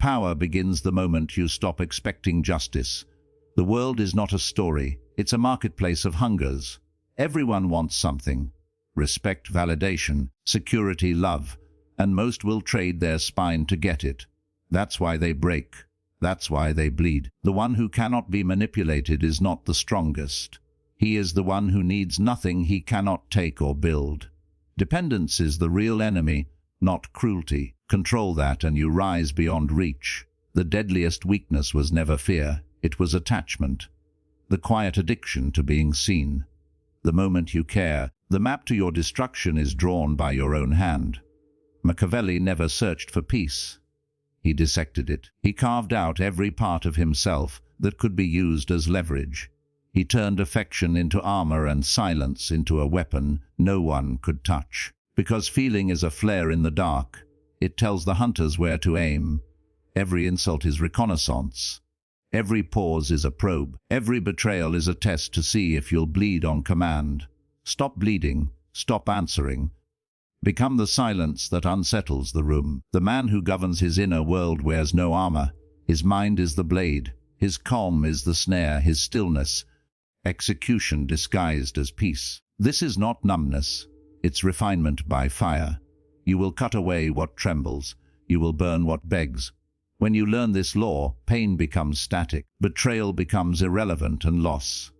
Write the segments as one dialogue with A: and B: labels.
A: Power begins the moment you stop expecting justice. The world is not a story, it's a marketplace of hungers. Everyone wants something: respect, validation, security, love, and most will trade their spine to get it. That's why they break. That's why they bleed. The one who cannot be manipulated is not the strongest. He is the one who needs nothing he cannot take or build. Dependence is the real enemy, not cruelty. Control that and you rise beyond reach. The deadliest weakness was never fear, it was attachment. The quiet addiction to being seen. The moment you care, the map to your destruction is drawn by your own hand. Machiavelli never searched for peace. He dissected it. He carved out every part of himself that could be used as leverage. He turned affection into armor and silence into a weapon no one could touch. Because feeling is a flare in the dark, it tells the hunters where to aim. Every insult is reconnaissance. Every pause is a probe. Every betrayal is a test to see if you'll bleed on command. Stop bleeding. Stop answering. Become the silence that unsettles the room. The man who governs his inner world wears no armor. His mind is the blade. His calm is the snare. His stillness, execution disguised as peace. This is not numbness. It's refinement by fire. You will cut away what trembles. You will burn what begs. When you learn this law, pain becomes static. Betrayal becomes irrelevant and loss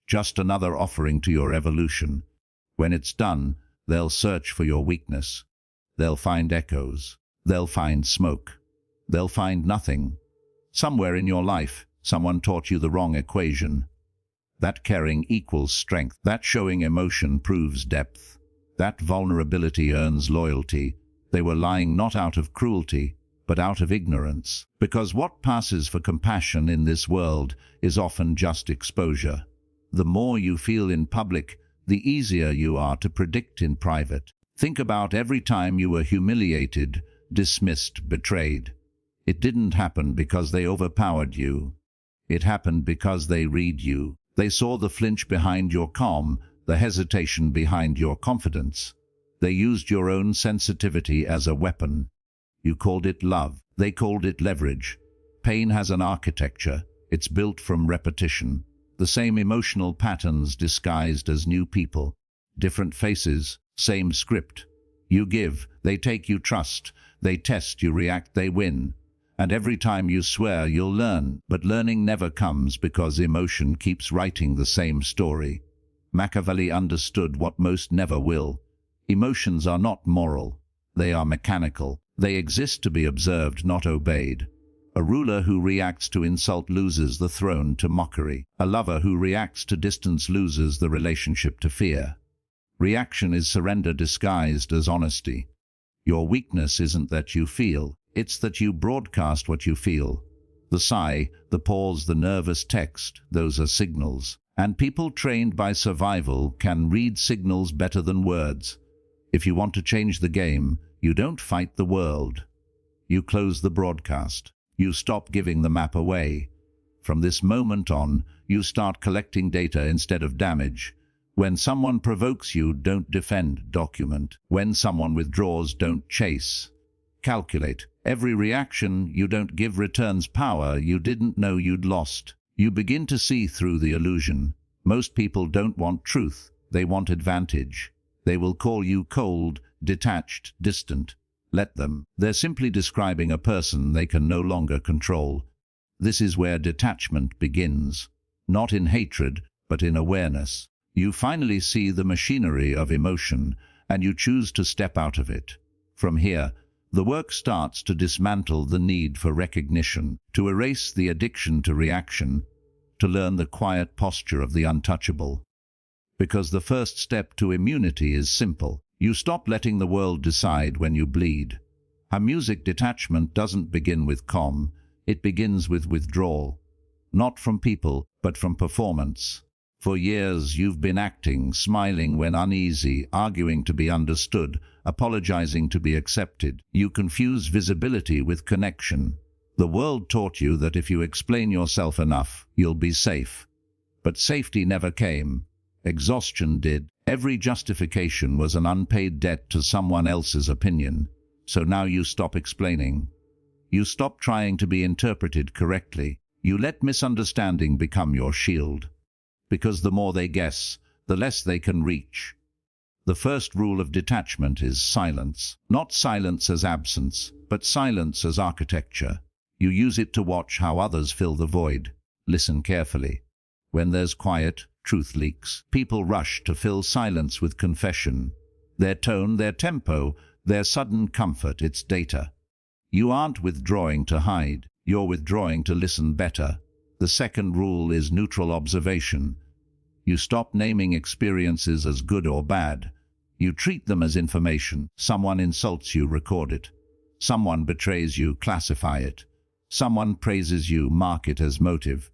A: just another offering to your evolution. When it's done, they'll search for your weakness. They'll find echoes. They'll find smoke. They'll find nothing. Somewhere in your life, someone taught you the wrong equation. That caring equals strength. That showing emotion proves depth. That vulnerability earns loyalty. They were lying not out of cruelty, but out of ignorance. Because what passes for compassion in this world is often just exposure. The more you feel in public, the easier you are to predict in private. Think about every time you were humiliated, dismissed, betrayed. It didn't happen because they overpowered you. It happened because they read you. They saw the flinch behind your calm, the hesitation behind your confidence. They used your own sensitivity as a weapon. You called it love. They called it leverage. Pain has an architecture. It's built from repetition. The same emotional patterns disguised as new people. Different faces, same script. You give, they take, you trust. They test, you react, they win. And every time you swear you'll learn, but learning never comes because emotion keeps writing the same story. Machiavelli understood what most never will. Emotions are not moral. They are mechanical. They exist to be observed, not obeyed. A ruler who reacts to insult loses the throne to mockery. A lover who reacts to distance loses the relationship to fear. Reaction is surrender disguised as honesty. Your weakness isn't that you feel, it's that you broadcast what you feel. The sigh, the pause, the nervous text, those are signals. And people trained by survival can read signals better than words. If you want to change the game, you don't fight the world. You close the broadcast. You stop giving the map away. From this moment on, you start collecting data instead of damage. When someone provokes you, don't defend, document. When someone withdraws, don't chase. Calculate. Every reaction you don't give returns power you didn't know you'd lost. You begin to see through the illusion. Most people don't want truth. They want advantage. They will call you cold, detached, distant. Let them. They're simply describing a person they can no longer control. This is where detachment begins. Not in hatred, but in awareness. You finally see the machinery of emotion, and you choose to step out of it. From here, the work starts to dismantle the need for recognition, to erase the addiction to reaction, to learn the quiet posture of the untouchable. Because the first step to immunity is simple. You stop letting the world decide when you bleed. A music detachment doesn't begin with calm, it begins with withdrawal. Not from people, but from performance. For years you've been acting, smiling when uneasy, arguing to be understood, apologizing to be accepted. You confuse visibility with connection. The world taught you that if you explain yourself enough, you'll be safe. But safety never came. Exhaustion did. Every justification was an unpaid debt to someone else's opinion. So now you stop explaining. You stop trying to be interpreted correctly. You let misunderstanding become your shield. Because the more they guess, the less they can reach. The first rule of detachment is silence. Not silence as absence, but silence as architecture. You use it to watch how others fill the void. Listen carefully. When there's quiet, truth leaks. People rush to fill silence with confession. Their tone, their tempo, their sudden comfort, it's data. You aren't withdrawing to hide. You're withdrawing to listen better. The second rule is neutral observation. You stop naming experiences as good or bad. You treat them as information. Someone insults you, record it. Someone betrays you, classify it. Someone praises you, mark it as motive.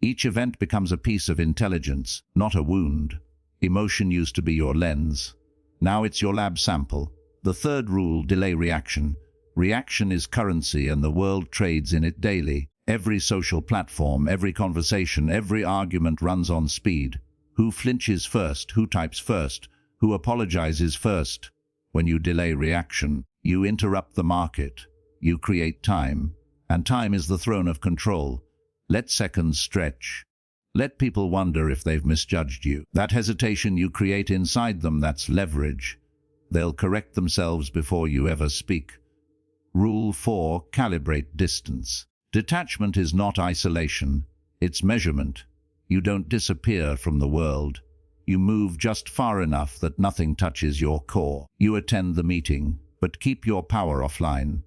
A: Each event becomes a piece of intelligence, not a wound. Emotion used to be your lens. Now it's your lab sample. The third rule, delay reaction. Reaction is currency and the world trades in it daily. Every social platform, every conversation, every argument runs on speed. Who flinches first? Who types first? Who apologizes first? When you delay reaction, you interrupt the market. You create time. And time is the throne of control. Let seconds stretch. Let people wonder if they've misjudged you. That hesitation you create inside them, that's leverage. They'll correct themselves before you ever speak. Rule 4. Calibrate distance. Detachment is not isolation. It's measurement. You don't disappear from the world. You move just far enough that nothing touches your core. You attend the meeting, but keep your power offline.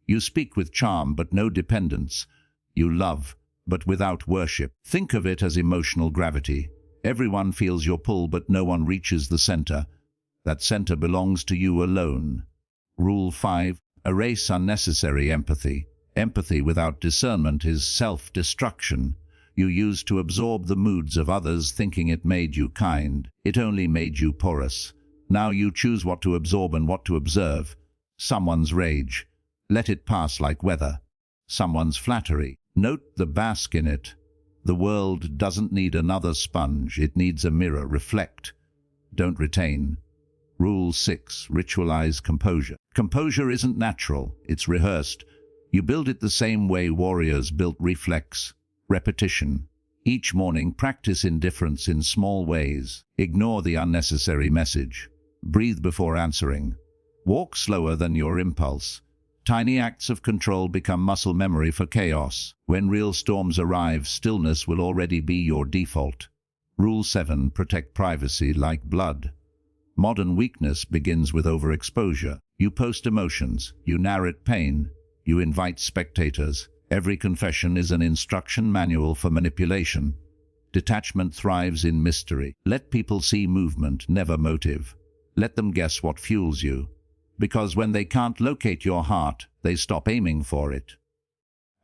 A: You speak with charm, but no dependence. You love, but without worship. Think of it as emotional gravity. Everyone feels your pull, but no one reaches the center. That center belongs to you alone. Rule 5. Erase unnecessary empathy. Empathy without discernment is self-destruction. You used to absorb the moods of others, thinking it made you kind. It only made you porous. Now you choose what to absorb and what to observe. Someone's rage. Let it pass like weather. Someone's flattery. Note the bask in it. The world doesn't need another sponge. It needs a mirror. Reflect. Don't retain. Rule 6. Ritualize composure. Composure isn't natural. It's rehearsed. You build it the same way warriors built reflex. Repetition. Each morning, practice indifference in small ways. Ignore the unnecessary message. Breathe before answering. Walk slower than your impulse. Tiny acts of control become muscle memory for chaos. When real storms arrive, stillness will already be your default. Rule 7. Protect privacy like blood. Modern weakness begins with overexposure. You post emotions. You narrate pain. You invite spectators. Every confession is an instruction manual for manipulation. Detachment thrives in mystery. Let people see movement, never motive. Let them guess what fuels you. Because when they can't locate your heart, they stop aiming for it.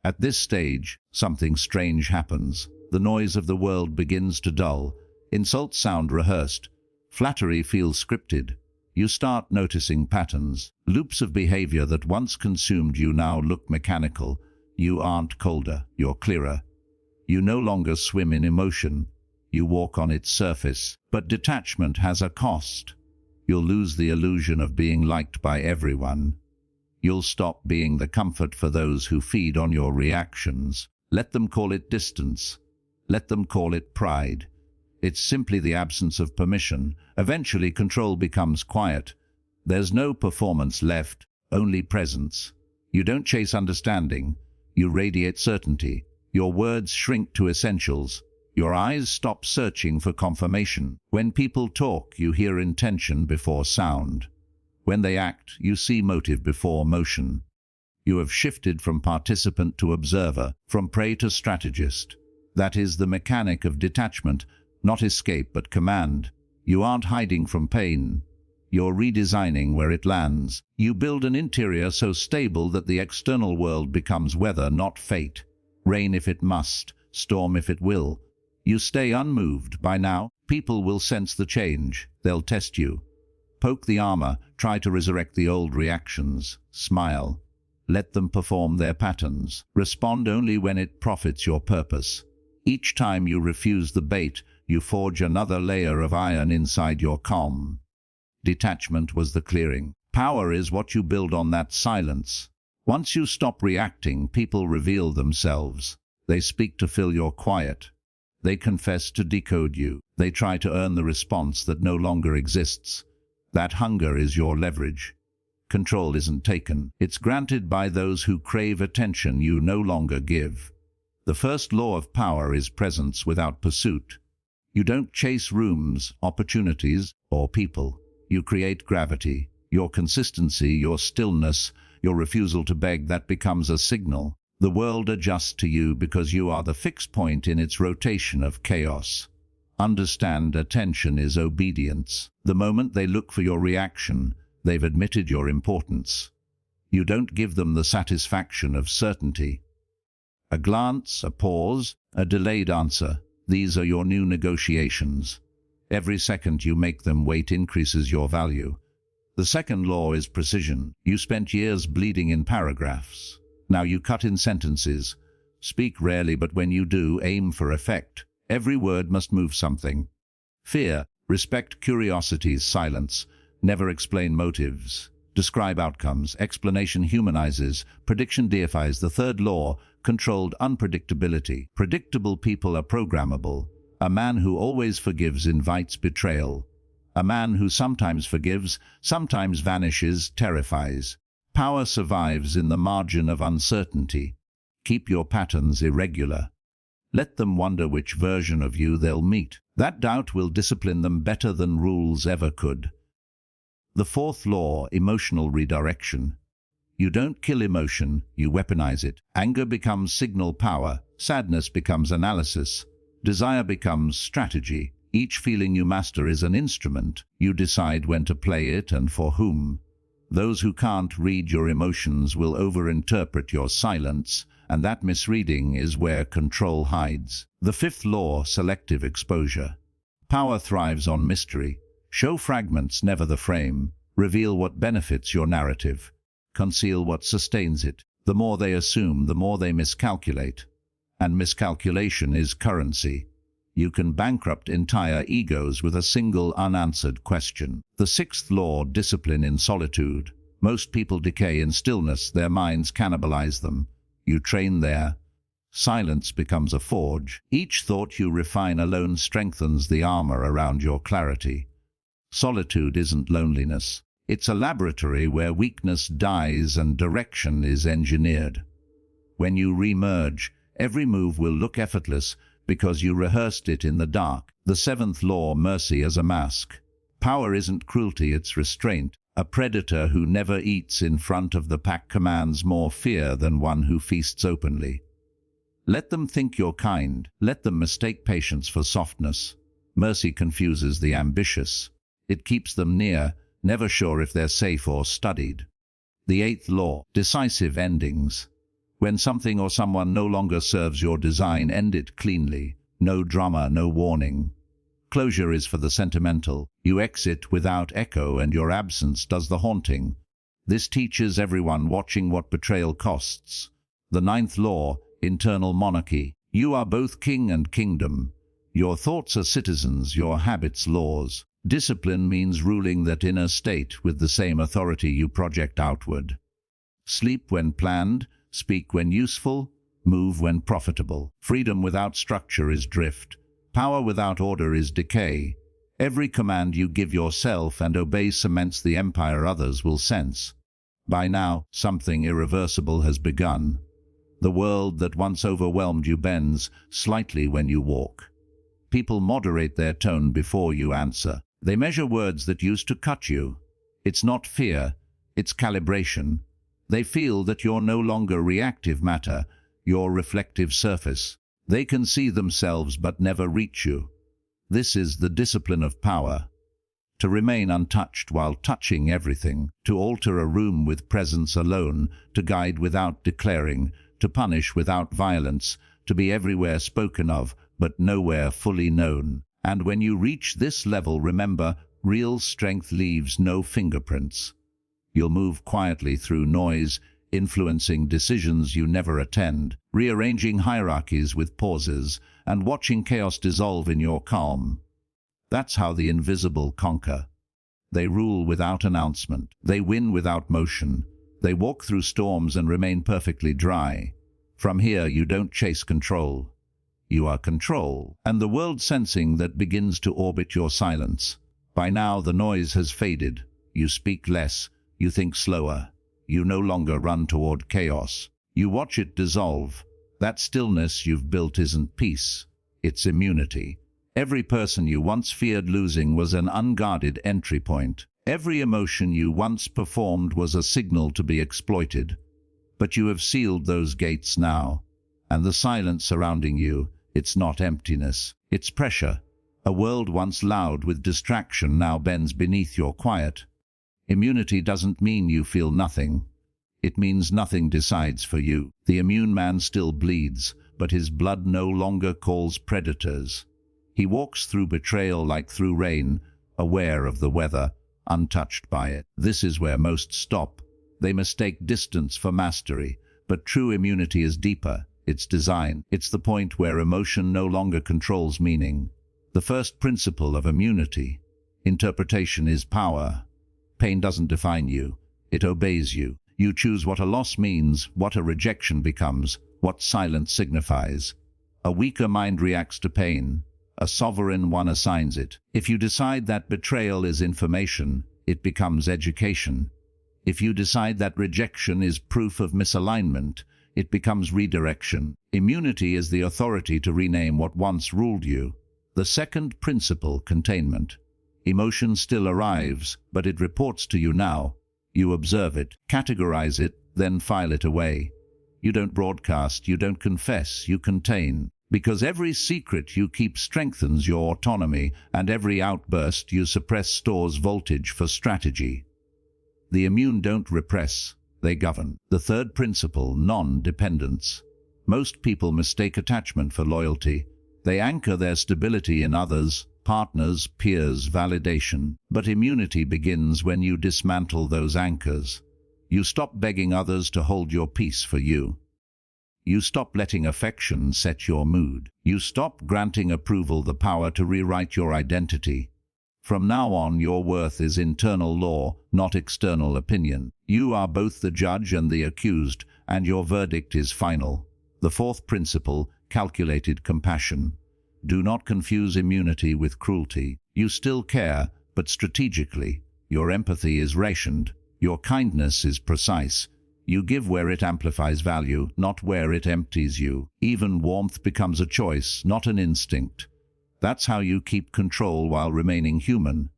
A: At this stage, something strange happens. The noise of the world begins to dull. Insults sound rehearsed. Flattery feels scripted. You start noticing patterns. Loops of behavior that once consumed you now look mechanical. You aren't colder, you're clearer. You no longer swim in emotion. You walk on its surface. But detachment has a cost. You'll lose the illusion of being liked by everyone. You'll stop being the comfort for those who feed on your reactions. Let them call it distance. Let them call it pride. It's simply the absence of permission. Eventually, control becomes quiet. There's no performance left, only presence. You don't chase understanding. You radiate certainty. Your words shrink to essentials. Your eyes stop searching for confirmation. When people talk, you hear intention before sound. When they act, you see motive before motion. You have shifted from participant to observer, from prey to strategist. That is the mechanic of detachment, not escape but command. You aren't hiding from pain. You're redesigning where it lands. You build an interior so stable that the external world becomes weather, not fate. Rain if it must, storm if it will. You stay unmoved. By now, people will sense the change. They'll test you. Poke the armor, try to resurrect the old reactions. Smile. Let them perform their patterns. Respond only when it profits your purpose. Each time you refuse the bait, you forge another layer of iron inside your calm. Detachment was the clearing. Power is what you build on that silence. Once you stop reacting, people reveal themselves. They speak to fill your quiet. They confess to decode you. They try to earn the response that no longer exists. That hunger is your leverage. Control isn't taken. It's granted by those who crave attention you no longer give. The first law of power is presence without pursuit. You don't chase rooms, opportunities, or people. You create gravity. Your consistency, your stillness, your refusal to beg, that becomes a signal. The world adjusts to you because you are the fixed point in its rotation of chaos. Understand, attention is obedience. The moment they look for your reaction, they've admitted your importance. You don't give them the satisfaction of certainty. A glance, a pause, a delayed answer. These are your new negotiations. Every second you make them wait increases your value. The second law is precision. You spent years bleeding in paragraphs. Now you cut in sentences. Speak rarely, but when you do, aim for effect. Every word must move something. Fear, respect curiosity's silence. Never explain motives. Describe outcomes. Explanation humanizes. Prediction deifies. The third law, controlled unpredictability. Predictable people are programmable. A man who always forgives invites betrayal. A man who sometimes forgives, sometimes vanishes, terrifies. Power survives in the margin of uncertainty. Keep your patterns irregular. Let them wonder which version of you they'll meet. That doubt will discipline them better than rules ever could. The fourth law, emotional redirection. You don't kill emotion, you weaponize it. Anger becomes signal power. Sadness becomes analysis. Desire becomes strategy. Each feeling you master is an instrument. You decide when to play it and for whom. Those who can't read your emotions will overinterpret your silence, and that misreading is where control hides. The fifth law, selective exposure. Power thrives on mystery. Show fragments, never the frame. Reveal what benefits your narrative. Conceal what sustains it. The more they assume, the more they miscalculate. And miscalculation is currency. You can bankrupt entire egos with a single unanswered question. The sixth law, discipline in solitude. Most people decay in stillness, their minds cannibalize them. You train there. Silence becomes a forge. Each thought you refine alone strengthens the armor around your clarity. Solitude isn't loneliness. It's a laboratory where weakness dies and direction is engineered. When you re-merge, every move will look effortless because you rehearsed it in the dark. The seventh law, mercy as a mask. Power isn't cruelty, it's restraint. A predator who never eats in front of the pack commands more fear than one who feasts openly. Let them think you're kind. Let them mistake patience for softness. Mercy confuses the ambitious. It keeps them near, never sure if they're safe or studied. The eighth law, decisive endings. When something or someone no longer serves your design, end it cleanly. No drama, no warning. Closure is for the sentimental. You exit without echo, and your absence does the haunting. This teaches everyone watching what betrayal costs. The ninth law, internal monarchy. You are both king and kingdom. Your thoughts are citizens, your habits laws. Discipline means ruling that inner state with the same authority you project outward. Sleep when planned, speak when useful, move when profitable. Freedom without structure is drift. Power without order is decay. Every command you give yourself and obey cements the empire others will sense. By now, something irreversible has begun. The world that once overwhelmed you bends slightly when you walk. People moderate their tone before you answer. They measure words that used to cut you. It's not fear, it's calibration. They feel that you're no longer reactive matter, you're reflective surface. They can see themselves but never reach you. This is the discipline of power. To remain untouched while touching everything, to alter a room with presence alone, to guide without declaring, to punish without violence, to be everywhere spoken of but nowhere fully known. And when you reach this level, remember, real strength leaves no fingerprints. You'll move quietly through noise, influencing decisions you never attend, rearranging hierarchies with pauses, and watching chaos dissolve in your calm. That's how the invisible conquer. They rule without announcement. They win without motion. They walk through storms and remain perfectly dry. From here, you don't chase control. You are control, and the world sensing that begins to orbit your silence. By now, the noise has faded. You speak less. You think slower. You no longer run toward chaos. You watch it dissolve. That stillness you've built isn't peace. It's immunity. Every person you once feared losing was an unguarded entry point. Every emotion you once performed was a signal to be exploited. But you have sealed those gates now. And the silence surrounding you, it's not emptiness. It's pressure. A world once loud with distraction now bends beneath your quiet. Immunity doesn't mean you feel nothing. It means nothing decides for you. The immune man still bleeds, but his blood no longer calls predators. He walks through betrayal like through rain, aware of the weather, untouched by it. This is where most stop. They mistake distance for mastery, but true immunity is deeper. It's design. It's the point where emotion no longer controls meaning. The first principle of immunity. Interpretation is power. Pain doesn't define you. It obeys you. You choose what a loss means, what a rejection becomes, what silence signifies. A weaker mind reacts to pain. A sovereign one assigns it. If you decide that betrayal is information, it becomes education. If you decide that rejection is proof of misalignment, it becomes redirection. Immunity is the authority to rename what once ruled you. The second principle, containment. Emotion still arrives, but it reports to you now. You observe it, categorize it, then file it away. You don't broadcast, you don't confess, you contain. Because every secret you keep strengthens your autonomy, and every outburst you suppress stores voltage for strategy. The immune don't repress, they govern. The third principle, non-dependence. Most people mistake attachment for loyalty. They anchor their stability in others, partners, peers, validation. But immunity begins when you dismantle those anchors. You stop begging others to hold your peace for you. You stop letting affection set your mood. You stop granting approval the power to rewrite your identity. From now on, your worth is internal law, not external opinion. You are both the judge and the accused, and your verdict is final. The fourth principle, calculated compassion. Do not confuse immunity with cruelty. You still care, but strategically. Your empathy is rationed. Your kindness is precise. You give where it amplifies value, not where it empties you. Even warmth becomes a choice, not an instinct. That's how you keep control while remaining human.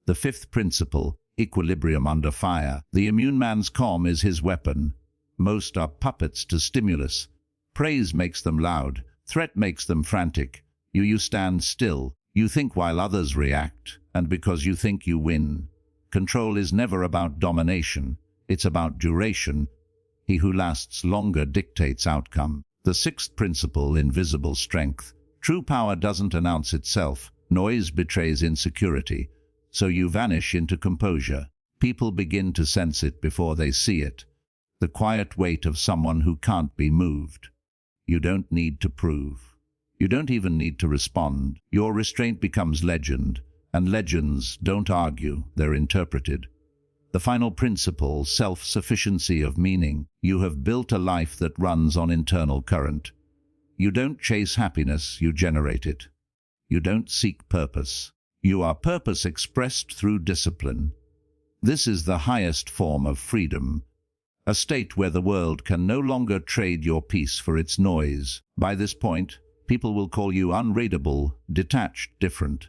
A: The fifth principle, equilibrium under fire. The immune man's calm is his weapon. Most are puppets to stimulus. Praise makes them loud. Threat makes them frantic. You stand still. You think while others react, and because you think you win. Control is never about domination. It's about duration. He who lasts longer dictates outcome. The sixth principle, invisible strength. True power doesn't announce itself. Noise betrays insecurity. So you vanish into composure. People begin to sense it before they see it. The quiet weight of someone who can't be moved. You don't need to prove. You don't even need to respond. Your restraint becomes legend. And legends don't argue, they're interpreted. The final principle, self-sufficiency of meaning. You have built a life that runs on internal current. You don't chase happiness, you generate it. You don't seek purpose. You are purpose expressed through discipline. This is the highest form of freedom. A state where the world can no longer trade your peace for its noise. By this point, people will call you unreadable, detached, different.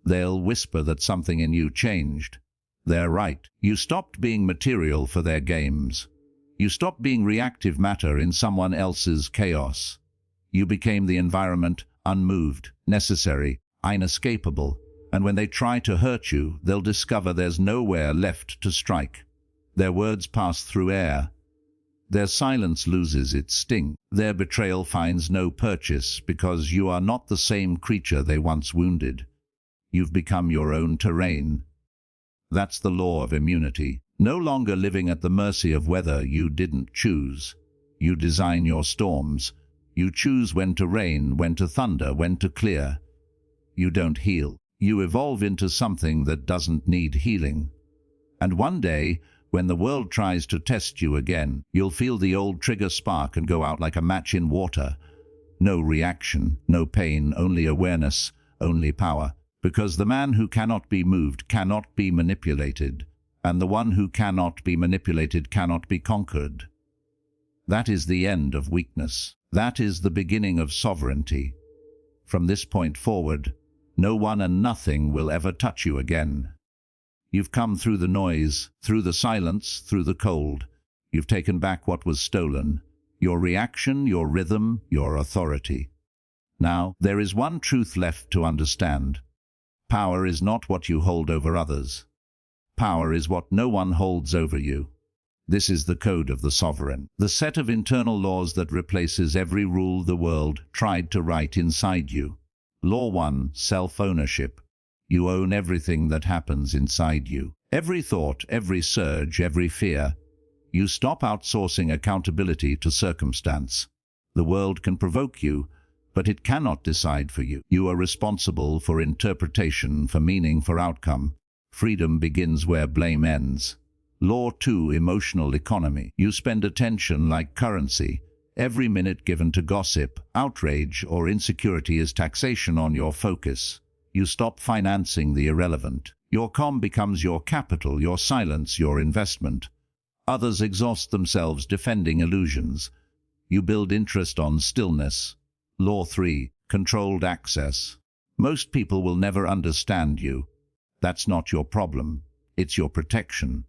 A: They'll whisper that something in you changed. They're right. You stopped being material for their games. You stopped being reactive matter in someone else's chaos. You became the environment, unmoved, necessary, inescapable. And when they try to hurt you, they'll discover there's nowhere left to strike. Their words pass through air. Their silence loses its sting. Their betrayal finds no purchase because you are not the same creature they once wounded. You've become your own terrain. That's the law of immunity. No longer living at the mercy of weather you didn't choose. You design your storms. You choose when to rain, when to thunder, when to clear. You don't heal. You evolve into something that doesn't need healing. And one day, When the world tries to test you again, you'll feel the old trigger spark and go out like a match in water. No reaction, no pain, only awareness, only power. Because the man who cannot be moved cannot be manipulated, and the one who cannot be manipulated cannot be conquered. That is the end of weakness. That is the beginning of sovereignty. From this point forward, no one and nothing will ever touch you again. You've come through the noise, through the silence, through the cold. You've taken back what was stolen. Your reaction, your rhythm, your authority. Now, there is one truth left to understand. Power is not what you hold over others. Power is what no one holds over you. This is the code of the sovereign, the set of internal laws that replaces every rule the world tried to write inside you. Law 1, self-ownership. You own everything that happens inside you. Every thought, every surge, every fear. You stop outsourcing accountability to circumstance. The world can provoke you, but it cannot decide for you. You are responsible for interpretation, for meaning, for outcome. Freedom begins where blame ends. Law 2, emotional economy. You spend attention like currency. Every minute given to gossip, outrage, or insecurity is taxation on your focus. You stop financing the irrelevant. Your calm becomes your capital, your silence, your investment. Others exhaust themselves defending illusions. You build interest on stillness. Law 3, controlled access. Most people will never understand you. That's not your problem. It's your protection.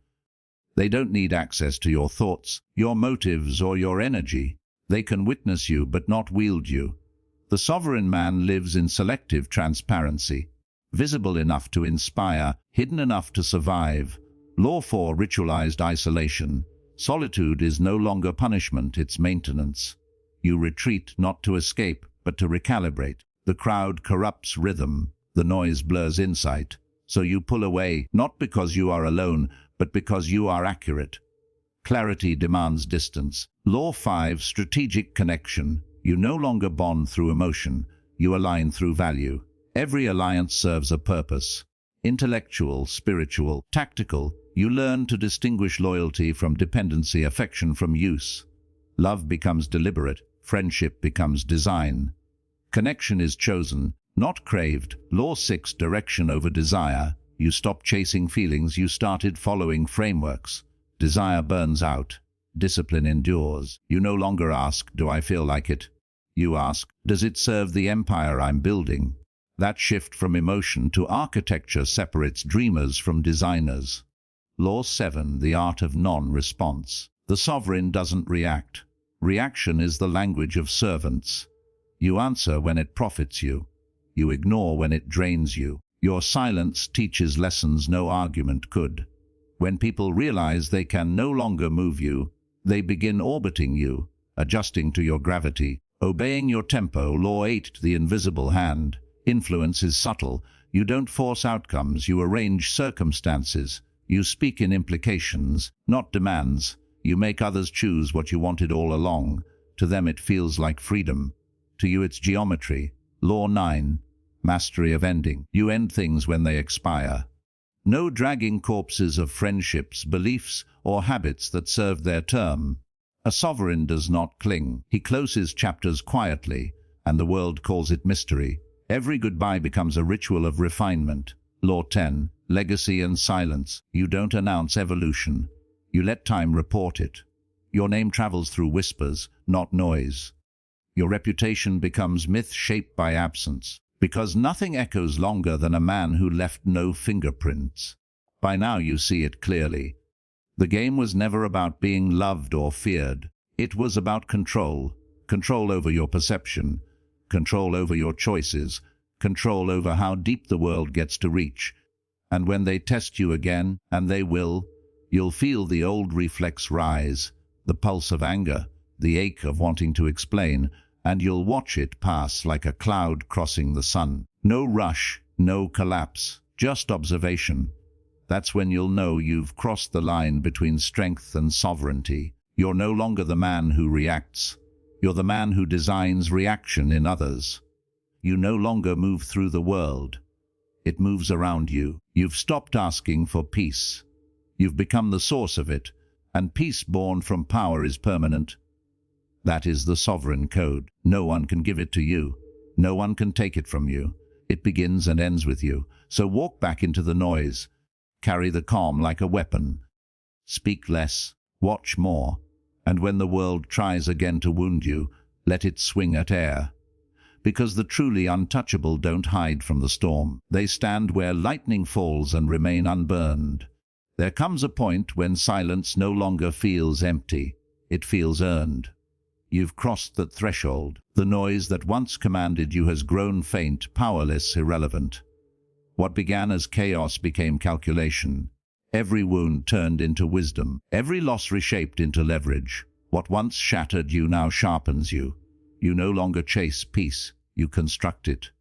A: They don't need access to your thoughts, your motives, or your energy. They can witness you but not wield you. The sovereign man lives in selective transparency, visible enough to inspire, hidden enough to survive. Law 4, ritualized isolation. Solitude is no longer punishment, it's maintenance. You retreat not to escape, but to recalibrate. The crowd corrupts rhythm, the noise blurs insight. So you pull away, not because you are alone, but because you are accurate. Clarity demands distance. Law 5, strategic connection. You no longer bond through emotion, you align through value. Every alliance serves a purpose. Intellectual, spiritual, tactical. You learn to distinguish loyalty from dependency, affection from use. Love becomes deliberate, friendship becomes design. Connection is chosen, not craved. Law 6, direction over desire. You stop chasing feelings, you started following frameworks. Desire burns out. Discipline endures. You no longer ask, do I feel like it? You ask, does it serve the empire I'm building? That shift from emotion to architecture separates dreamers from designers. Law 7, the art of non-response. The sovereign doesn't react. Reaction is the language of servants. You answer when it profits you. You ignore when it drains you. Your silence teaches lessons no argument could. When people realize they can no longer move you, they begin orbiting you, adjusting to your gravity, obeying your tempo. Law 8, the invisible hand. Influence is subtle. You don't force outcomes, you arrange circumstances. You speak in implications, not demands. You make others choose what you wanted all along. To them it feels like freedom. To you it's geometry. Law 9, mastery of ending. You end things when they expire. No dragging corpses of friendships, beliefs, or habits that served their term. A sovereign does not cling. He closes chapters quietly, and the world calls it mystery. Every goodbye becomes a ritual of refinement. Law 10, legacy and silence. You don't announce evolution. You let time report it. Your name travels through whispers, not noise. Your reputation becomes myth shaped by absence, because nothing echoes longer than a man who left no fingerprints. By now you see it clearly. The game was never about being loved or feared. It was about control. Control over your perception. Control over your choices. Control over how deep the world gets to reach. And when they test you again, and they will, you'll feel the old reflex rise, the pulse of anger, the ache of wanting to explain, and you'll watch it pass like a cloud crossing the sun. No rush, no collapse, just observation. That's when you'll know you've crossed the line between strength and sovereignty. You're no longer the man who reacts. You're the man who designs reaction in others. You no longer move through the world. It moves around you. You've stopped asking for peace. You've become the source of it, and peace born from power is permanent. That is the sovereign code. No one can give it to you. No one can take it from you. It begins and ends with you. So walk back into the noise. Carry the calm like a weapon. Speak less, watch more, and when the world tries again to wound you, let it swing at air. Because the truly untouchable don't hide from the storm. They stand where lightning falls and remain unburned. There comes a point when silence no longer feels empty. It feels earned. You've crossed that threshold. The noise that once commanded you has grown faint, powerless, irrelevant. What began as chaos became calculation. Every wound turned into wisdom. Every loss reshaped into leverage. What once shattered you now sharpens you. You no longer chase peace, you construct it.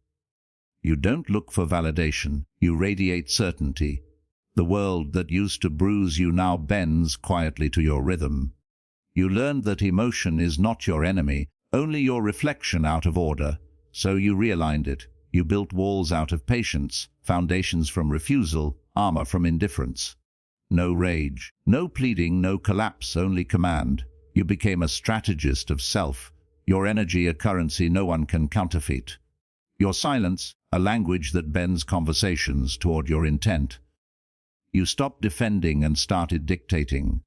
A: You don't look for validation, you radiate certainty. The world that used to bruise you now bends quietly to your rhythm. You learned that emotion is not your enemy, only your reflection out of order. So you realigned it. You built walls out of patience, foundations from refusal, armor from indifference. No rage, no pleading, no collapse, only command. You became a strategist of self, your energy a currency no one can counterfeit. Your silence, a language that bends conversations toward your intent. You stopped defending and started dictating.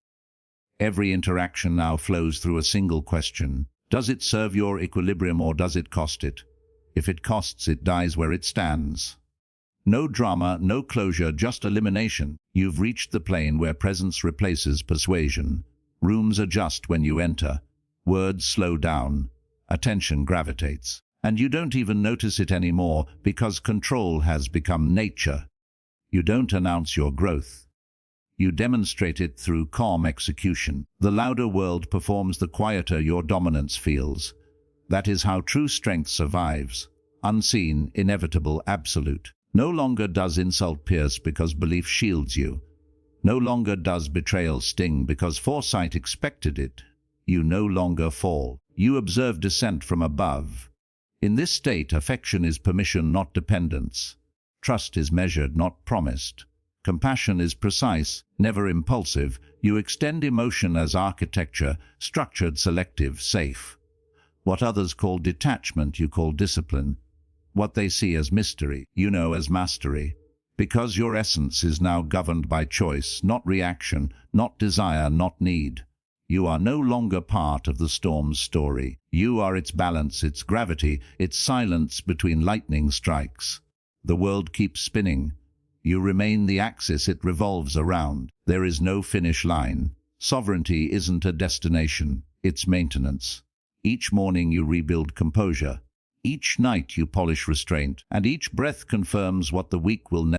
A: Every interaction now flows through a single question. Does it serve your equilibrium or does it cost it? If it costs, it dies where it stands. No drama, no closure, just elimination. You've reached the plane where presence replaces persuasion. Rooms adjust when you enter. Words slow down. Attention gravitates. And you don't even notice it anymore because control has become nature. You don't announce your growth. You demonstrate it through calm execution. The louder world performs, the quieter your dominance feels. That is how true strength survives. Unseen, inevitable, absolute. No longer does insult pierce because belief shields you. No longer does betrayal sting because foresight expected it. You no longer fall. You observe descent from above. In this state, affection is permission, not dependence. Trust is measured, not promised. Compassion is precise, never impulsive. You extend emotion as architecture, structured, selective, safe. What others call detachment, you call discipline. What they see as mystery, you know as mastery. Because your essence is now governed by choice, not reaction, not desire, not need. You are no longer part of the storm's story. You are its balance, its gravity, its silence between lightning strikes. The world keeps spinning. You remain the axis it revolves around. There is no finish line. Sovereignty isn't a destination, it's maintenance. Each morning you rebuild composure. Each night you polish restraint, and each breath confirms what the weak will never